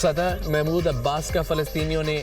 صدر محمود عباس کا فلسطینیوں نے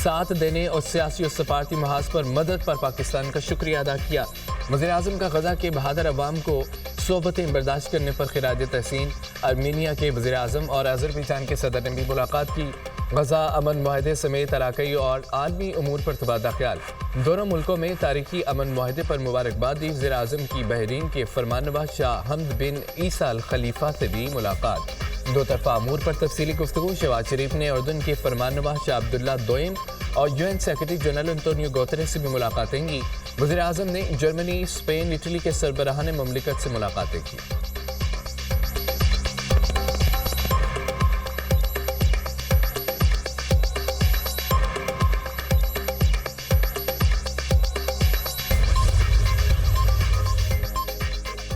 ساتھ دینے اور سیاسی اور سفارتی محاذ پر مدد پر پاکستان کا شکریہ ادا کیا۔ وزیراعظم کا غزہ کے بہادر عوام کو صحبتیں برداشت کرنے پر خراج تحسین۔ آرمینیا کے وزیراعظم اور آذربائیجان کے صدر نے بھی ملاقات کی۔ غزہ امن معاہدے سمیت علاقائی اور عالمی امور پر تبادلہ خیال۔ دونوں ملکوں میں تاریخی امن معاہدے پر مبارکباد دی۔ وزیراعظم کی بحرین کے فرمانروا شاہ حمد بن عیسیٰ الخلیفہ سے بھی ملاقات۔ دو طرفہ امور پر تفصیلی گفتگو۔ شہباز شریف نے اردن کے فرمانروا شاہ عبداللہ دوئم اور UN سیکرٹری جنرل انطونیو گوتریس سے بھی ملاقاتیں کی۔ وزیراعظم نے جرمنی، اسپین، اٹلی کے سربراہان مملکت سے ملاقاتیں کی۔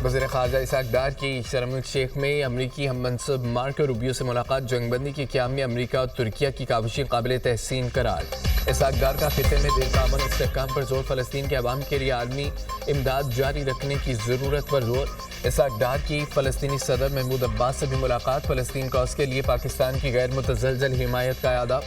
وزیر خارجہ اسحاق ڈار کی شرم الشیخ میں امریکی ہم منصب مارکو روبیو سے ملاقات۔ جنگ بندی کے قیام میں امریکہ اور ترکیہ کی کاوشیں قابل تحسین قرار۔ اسحاق ڈار کا خطے میں دیر کا امن استحکام پر زور۔ فلسطین کے عوام کے لیے عالمی امداد جاری رکھنے کی ضرورت پر زور۔ اسحاق ڈار کی فلسطینی صدر محمود عباس سے بھی ملاقات۔ فلسطین کاز کے لیے پاکستان کی غیر متزلزل حمایت کا اعادہ۔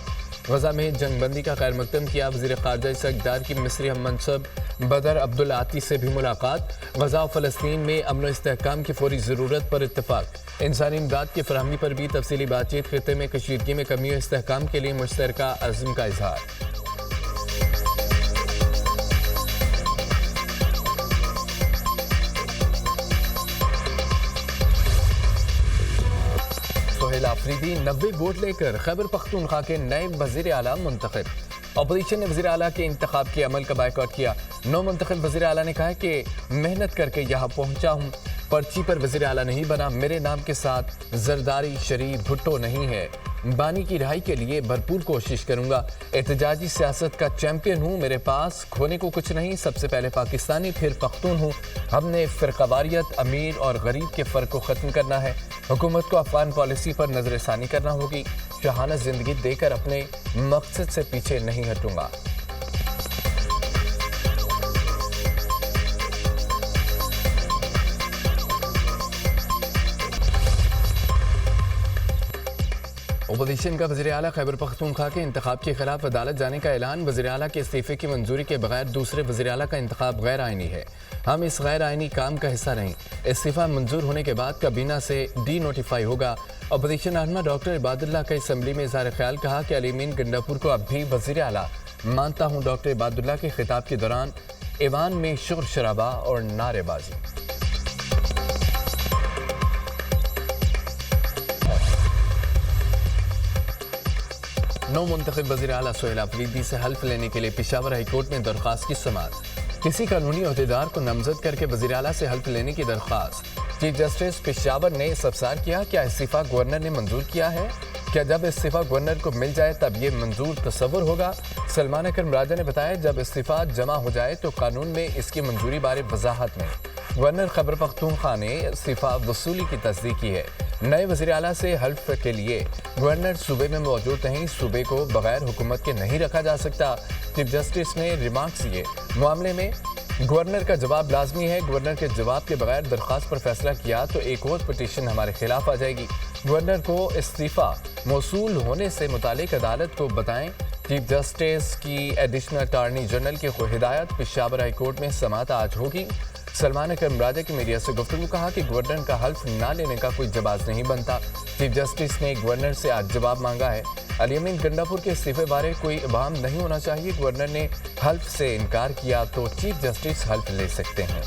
غزہ میں جنگ بندی کا خیر مقدم کیا۔ وزیر خارجہ اسحاق ڈار کی مصری ہم منصب بدر عبدالعاطی سے بھی ملاقات۔ غزہ و فلسطین میں امن و استحکام کی فوری ضرورت پر اتفاق۔ انسانی امداد کی فراہمی پر بھی تفصیلی بات چیت۔ خطے میں کشیدگی میں کمی و استحکام کے لیے مشترکہ عزم کا اظہار۔ سہیل آفریدی 90 ووٹ لے کر خیبر پختونخوا کے نئے وزیر اعلیٰ منتخب۔ اپوزیشن نے وزیر اعلیٰ کے انتخاب کے عمل کا بائیکاٹ کیا۔ نو منتخب وزیر اعلیٰ نے کہا کہ محنت کر کے یہاں پہنچا ہوں، پرچی پر وزیر اعلیٰ نہیں بنا۔ میرے نام کے ساتھ زرداری شریف بھٹو نہیں ہے۔ بانی کی رہائی کے لیے بھرپور کوشش کروں گا۔ احتجاجی سیاست کا چیمپئن ہوں، میرے پاس کھونے کو کچھ نہیں۔ سب سے پہلے پاکستانی پھر پختون ہوں۔ ہم نے فرقہ واریت، امیر اور غریب کے فرق کو ختم کرنا ہے۔ حکومت کو افغان پالیسی پر نظر ثانی کرنا ہوگی۔ شاہانہ زندگی دے کر اپنے مقصد سے پیچھے نہیں ہٹوں گا۔ اپوزیشن کا وزیر اعلیٰ خیبر پختونخوا کے انتخاب کے خلاف عدالت جانے کا اعلان۔ وزیر اعلیٰ کے استعفے کی منظوری کے بغیر دوسرے وزیر اعلیٰ کا انتخاب غیر آئینی ہے۔ ہم اس غیر آئینی کام کا حصہ نہیں۔ استعفیٰ منظور ہونے کے بعد کابینہ سے ڈی نوٹیفائی ہوگا۔ اپوزیشن رہنما ڈاکٹر عباد اللہ کا اسمبلی میں اظہار خیال، کہا کہ علی امین گنڈاپور کو اب بھی وزیر اعلیٰ مانتا ہوں۔ ڈاکٹر عباد اللہ کے خطاب کے دوران ایوان میں شور شرابہ اور نعرے بازی۔ نو منتخب وزیر اعلیٰ سہیل آفریدی سے حلف لینے کے لیے پشاور ہائی کورٹ میں درخواست کی سماعت۔ کسی قانونی عہدیدار کو نامزد کر کے وزیر اعلیٰ سے حلف لینے کی درخواست۔ چیف جسٹس پشاور نے استفسار کیا، کیا استعفیٰ گورنر نے منظور کیا ہے؟ کیا جب استعفیٰ گورنر کو مل جائے تب یہ منظور تصور ہوگا؟ سلمان اکرم راجہ نے بتایا، جب استعفیٰ جمع ہو جائے تو قانون میں اس کی منظوری بارے وضاحت میں۔ گورنر خیبر پختونخوا نے استعفیٰ وصولی کی تصدیق کی ہے۔ نئے وزیر اعلیٰ سے حلف کے لیے گورنر صوبے میں موجود نہیں، صوبے کو بغیر حکومت کے نہیں رکھا جا سکتا۔ چیف جسٹس نے ریمارکس کیے، معاملے میں گورنر کا جواب لازمی ہے۔ گورنر کے جواب کے بغیر درخواست پر فیصلہ کیا تو ایک اور پٹیشن ہمارے خلاف آ جائے گی۔ گورنر کو استعفیٰ موصول ہونے سے متعلق عدالت کو بتائیں۔ چیف جسٹس کی ایڈیشنل اٹارنی جنرل کی ہدایت۔ پشاور ہائی کورٹ میں سماعت آج ہوگی۔ سلمان اکرم راجہ کی میڈیا سے گفتگو، کہا کہ گورنر کا حلف نہ لینے کا کوئی جواز نہیں بنتا۔ چیف جسٹس نے گورنر سے آج جواب مانگا ہے۔ علی امین گنڈاپور کے استعفے بارے کوئی ابہام نہیں ہونا چاہیے۔ گورنر نے حلف سے انکار کیا تو چیف جسٹس حلف لے سکتے ہیں۔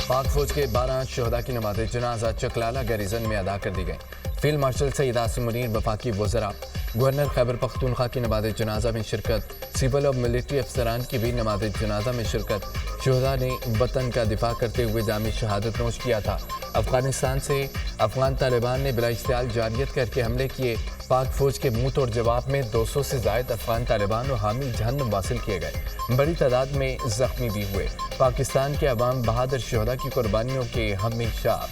پاک فوج کے 12 شہداء کی نماز جنازہ چکلالہ گیریزن میں ادا کر دی گئی۔ فیلڈ مارشل سید عاصم منیر، وفاقی وزراء، گورنر خیبر پختونخوا کی نماز جنازہ میں شرکت۔ سول اور ملٹری افسران کی بھی نماز جنازہ میں شرکت۔ شہداء نے وطن کا دفاع کرتے ہوئے جامع شہادت نوش کیا تھا۔ افغانستان سے افغان طالبان نے بلا اشتعال جارحیت کر کے حملے کیے۔ پاک فوج کے منہ توڑ جواب میں 200 سے زائد افغان طالبان و حامی جہنم واصل کیے گئے۔ بڑی تعداد میں زخمی بھی ہوئے۔ پاکستان کے عوام بہادر شہداء کی قربانیوں کے ہمیشہ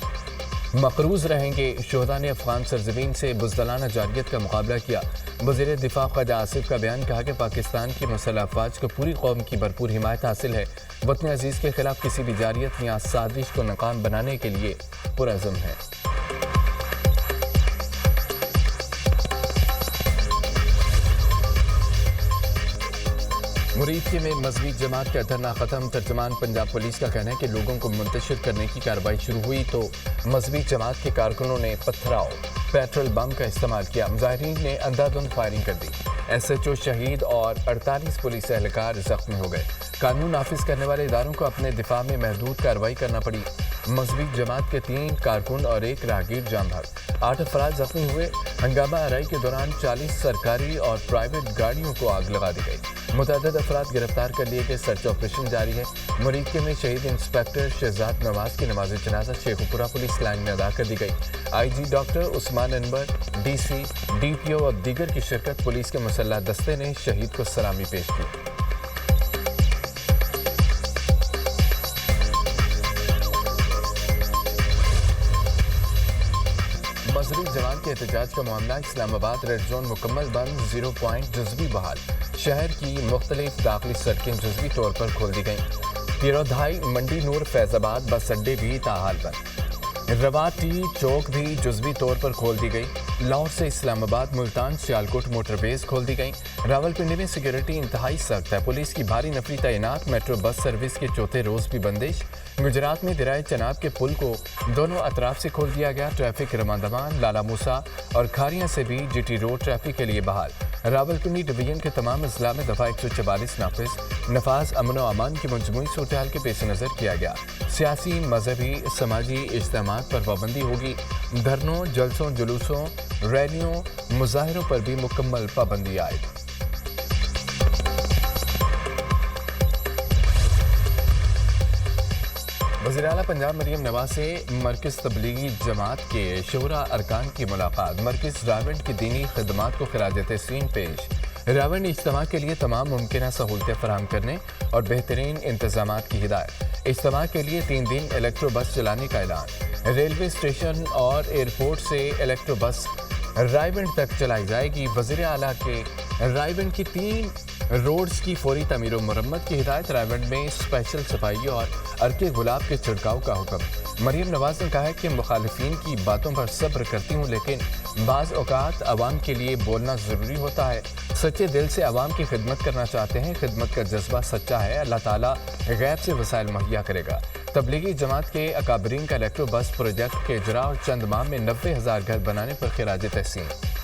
مقروض رہیں گے۔ شہداء نے افغان سرزمین سے بزدلانہ جارحیت کا مقابلہ کیا۔ وزیر دفاع خواجہ آصف کا بیان، کہا کہ پاکستان کی مسلح افواج کو پوری قوم کی بھرپور حمایت حاصل ہے، وطن عزیز کے خلاف کسی بھی جارحیت یا سازش کو ناکام بنانے کے لیے پرعزم ہے۔ مریدکی میں مذہبی جماعت کا دھرنا ختم۔ ترجمان پنجاب پولیس کا کہنا ہے کہ لوگوں کو منتشر کرنے کی کارروائی شروع ہوئی تو مذہبی جماعت کے کارکنوں نے پتھراؤ پیٹرول بم کا استعمال کیا۔ مظاہرین نے اندھا دھند فائرنگ کر دی۔ ایس ایچ او شہید اور 48 پولیس اہلکار زخمی ہو گئے۔ قانون نافذ کرنے والے اداروں کو اپنے دفاع میں محدود کارروائی کرنا پڑی۔ مذہبی جماعت کے 3 کارکن اور 1 راہگیر جام بحق، 8 افراد زخمی ہوئے۔ ہنگامہ آرائی کے دوران 40 سرکاری اور پرائیویٹ گاڑیوں کو آگ لگا دی گئی۔ متعدد افراد گرفتار کر لیے گئے۔ سرچ آپریشن جاری ہے۔ مریدکی میں شہید انسپکٹر شہزاد نواز کی نماز جنازہ شیخ پورہ پولیس لائن میں ادا کر دی گئی۔ آئی جی ڈاکٹر عثمان انور، ڈی سی، ڈی پی او اور دیگر کی شرکت۔ پولیس کے مسلح دستے نے شہید کو سلامی پیش کی۔ مذہبی جماعت کے احتجاج کا معاملہ، اسلام آباد ریڈ زون مکمل بند، 0 پوائنٹ جزوی بحال۔ شہر کی مختلف داخلی سڑکیں جزوی طور پر کھول دی گئیں۔ پیرودھائی، منڈی نور، فیض آباد بس اڈے بھی تاحال بند۔ رواٹی چوک بھی جزوی طور پر کھول دی گئی۔ لاہور سے اسلام آباد، ملتان، سیالکوٹ موٹر ویز کھول دی گئیں۔ راولپنڈی میں سیکورٹی انتہائی سخت ہے، پولیس کی بھاری نفری تعینات۔ میٹرو بس سروس کے چوتھے روز بھی بندش۔ گجرات میں دریائے چناب کے پل کو دونوں اطراف سے کھول دیا گیا۔ ٹریفک رمادمان، لالا موسیٰ اور کھاریاں سے بھی جی ٹی روڈ ٹریفک کے لیے بحال۔ راولپنڈی ڈویژن کے تمام اضلاع میں دفعہ 144 نفاذ امن و امان کی مجموعی صورتحال کے پیش نظر کیا گیا۔ سیاسی، مذہبی، سماجی اجتماعات پر پابندی ہوگی۔ دھرنوں، جلسوں، جلوسوں، ریلیوں، مظاہروں پر بھی مکمل پابندی عائد۔ وزیراعلیٰ پنجاب مریم نواز سے مرکز تبلیغی جماعت کے شعراء ارکان کی ملاقات۔ مرکز راولپنڈی کی دینی خدمات کو خراج تحسین پیش۔ راولپنڈی اجتماع کے لیے تمام ممکنہ سہولتیں فراہم کرنے اور بہترین انتظامات کی ہدایت۔ اجتماع کے لیے 3 دن الیکٹرو بس چلانے کا اعلان۔ ریلوے اسٹیشن اور ایئرپورٹ سے الیکٹرو بس راولپنڈی تک چلائی جائے گی۔ وزیر اعلیٰ کے راولپنڈی کی 3 روڈز کی فوری تعمیر و مرمت کی ہدایت۔ راولپنڈی میں اسپیشل صفائی اور عرق گلاب کے چھڑکاؤ کا حکم۔ مریم نواز نے کہا ہے کہ مخالفین کی باتوں پر صبر کرتی ہوں، لیکن بعض اوقات عوام کے لیے بولنا ضروری ہوتا ہے۔ سچے دل سے عوام کی خدمت کرنا چاہتے ہیں، خدمت کا جذبہ سچا ہے، اللہ تعالیٰ غیب سے وسائل مہیا کرے گا۔ تبلیغی جماعت کے اکابرین کا الیکٹرو بس پروجیکٹ کے اجراء اور چند ماہ میں 90,000 گھر بنانے پر خراج تحسین۔